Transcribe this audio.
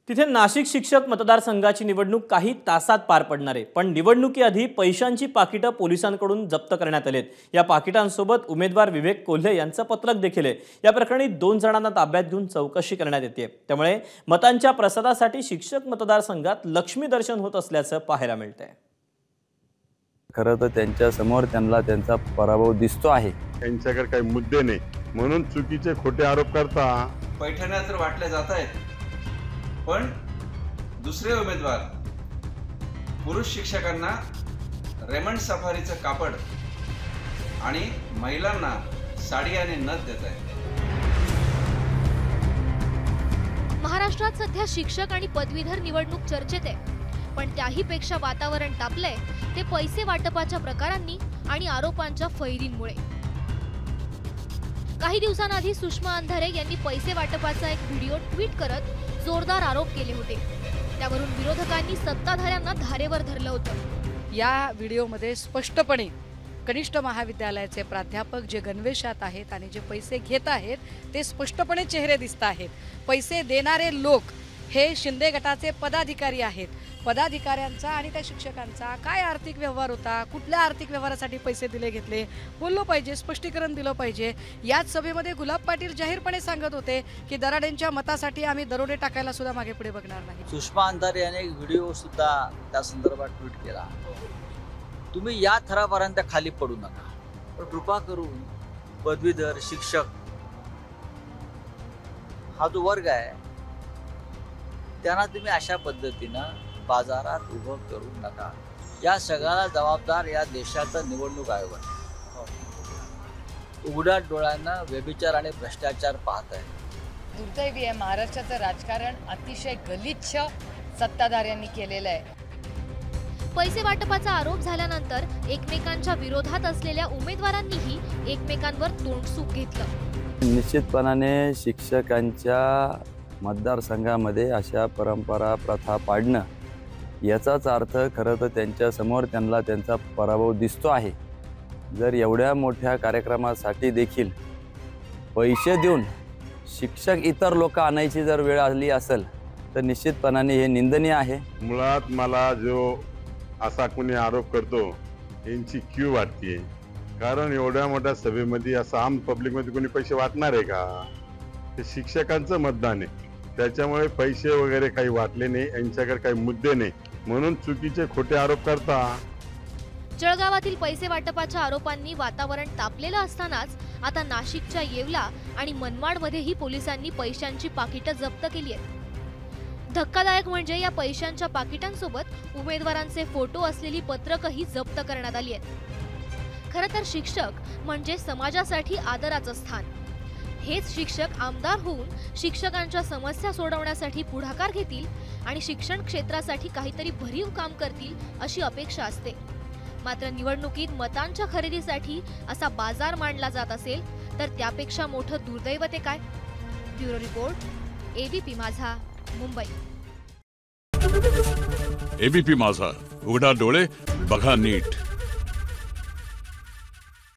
तिथे नाशिक शिक्षक मतदारसंघाची निवडणूक काही तासात पार पडणार आहे, पण निवडणुकीआधी पैशांची पाकिटं पोलिसांकडून जप्त करण्यात आलीत। या पाकिटांसोबत उमेदवार विवेक कोल्हे यांचं पत्रक देखील आहे। या प्रकरणी 2 जणांना ताब्यात घेऊन चौकशी करण्यात येते। त्यामुळे मतांच्या प्रसादासाठी शिक्षक मतदारसंघात लक्ष्मी दर्शन होत असल्याचं पाहायला मिळतंय। खरं तर त्यांच्या समोर त्यांचा पराभव दिसतो आहे। त्यांच्याकडे काही मुद्दे नाही म्हणून चुकीचे खोटे आरोप करता पैठण्या तर वाटल्या जात आहेत, पण दुसरे उमेदवार पुरुष शिक्षकांना रेमंड सफारीचं कापड आणि महिलांना साडी आणि नथ देत आहेत। महाराष्ट्रात सध्या शिक्षक आणि पदवीधर निवडणूक चर्चेत आहे, पण त्याही पेक्षा वातावरण तापलंय ते पैसे वाटपाच्या प्रकारांनी आणि आरोपांच्या फैरींमुळे। काही दिवसांआधी सुषमा अंधारे यांनी पैसे वाटपाचा एक व्हिडिओ ट्विट करत जोरदार आरोप केले होते। त्यावरून विरोधकांनी सत्ताधाऱ्यांना धारेवर धरलं होतं। या व्हिडिओमध्ये स्पष्टपणे कनिष्ठ महाविद्यालयाचे प्राध्यापक जे गणवेशात आहेत आणि जे पैसे घेत आहेत ते स्पष्टपणे चेहरे दिसत आहेत। पैसे देणारे लोक हे शिंदे गटाचे पदाधिकारी आहेत। पदाधिकाऱ्यांचा आणि त्या शिक्षकांचा काय आर्थिक व्यवहार होता, कुठल्या आर्थिक व्यवहारासाठी पैसे दिले घेतले बोललो पाहिजे, स्पष्टीकरण दिलं पाहिजे। याच सभेमध्ये गुलाब पाटील जाहीरपणे सांगत होते की दराडेंच्या मतासाठी आम्ही दरोडे टाकायला सुद्धा मागे पुढे बघणार नाही। सुषमा अंधारे याने एक व्हिडिओ सुद्धा त्या संदर्भात ट्विट केला। तुम्ही या थरापर्यंत खाली पडू नका, पण कृपा करून पदवीधर शिक्षक हा जो वर्ग आहे त्यांना तुम्ही अशा पद्धतीनं बाजारात उभं करू नका। या सगळ्याला जबाबदार या देशाचा निवडणूक आयोग आहे। उघड्या डोळ्यांना व्यभिचार आणि भ्रष्टाचार पाहत आहे। दुर्दैवी आहे, महाराष्ट्राचं राजकारण अतिशय गलिच्छ सत्ताधाऱ्यांनी केलेलं आहे। पैसे वाटपाचा आरोप झाल्यानंतर एकमेकांच्या विरोधात असलेल्या उमेदवारांनीही एकमेकांवर तोंडसूक घेतलं। निश्चितपणाने शिक्षकांच्या मतदारसंघामध्ये अशा परंपरा प्रथा पाडणं याचाच अर्थ खरं तर त्यांच्या समोर त्यांचा पराभव दिसतो आहे। जर एवढ्या मोठ्या कार्यक्रमासाठी देखील पैसे देऊन शिक्षक इतर लोक आणायची जर वेळ आली असेल तर निश्चितपणाने हे निंदनीय आहे। मुळात मला जो असा कोणी आरोप करतो यांची क्यू वाटते, कारण एवढ्या मोठ्या सभेमध्ये असं आम पब्लिकमध्ये कोणी पैसे वाटणार आहे का? हे शिक्षकांचं मतदान आहे, त्याच्यामुळे पैसे वगैरे काही वाटले नाही, यांच्याकडे काही मुद्दे नाही म्हणून चुकीचे खोटे आरोप करता। जळगावातील पैसे वाटपाच्या आरोपांनी वातावरण तापलेलं असतानाच आता नाशिकच्या येवला आणि मनमाडमध्येही पोलिसांनी पैशांची पाकिटं जप्त केली आहेत। धक्कादायक म्हणजे या पैशांच्या पाकिटांसोबत उमेदवारांचे फोटो असलेली पत्रकही जप्त करण्यात आली आहेत। खरं तर शिक्षक म्हणजे समाजासाठी आदराचं स्थान। हेच शिक्षक आमदार होऊन शिक्षकांच्या समस्या सोडवण्यासाठी पुढाकार घेतील आणि शिक्षण क्षेत्रासाठी काहीतरी भरीव काम करतील अशी अपेक्षा असते। मात्र निवडणुकीत मतांच्या खरेदीसाठी असा बाजार मांडला जात असेल तर त्यापेक्षा मोठं दुर्दैव ते काय? ब्युरो रिपोर्ट, एबीपी माझा, मुंबई। एबीपी माझा, उघडा डोळे बघा नीट।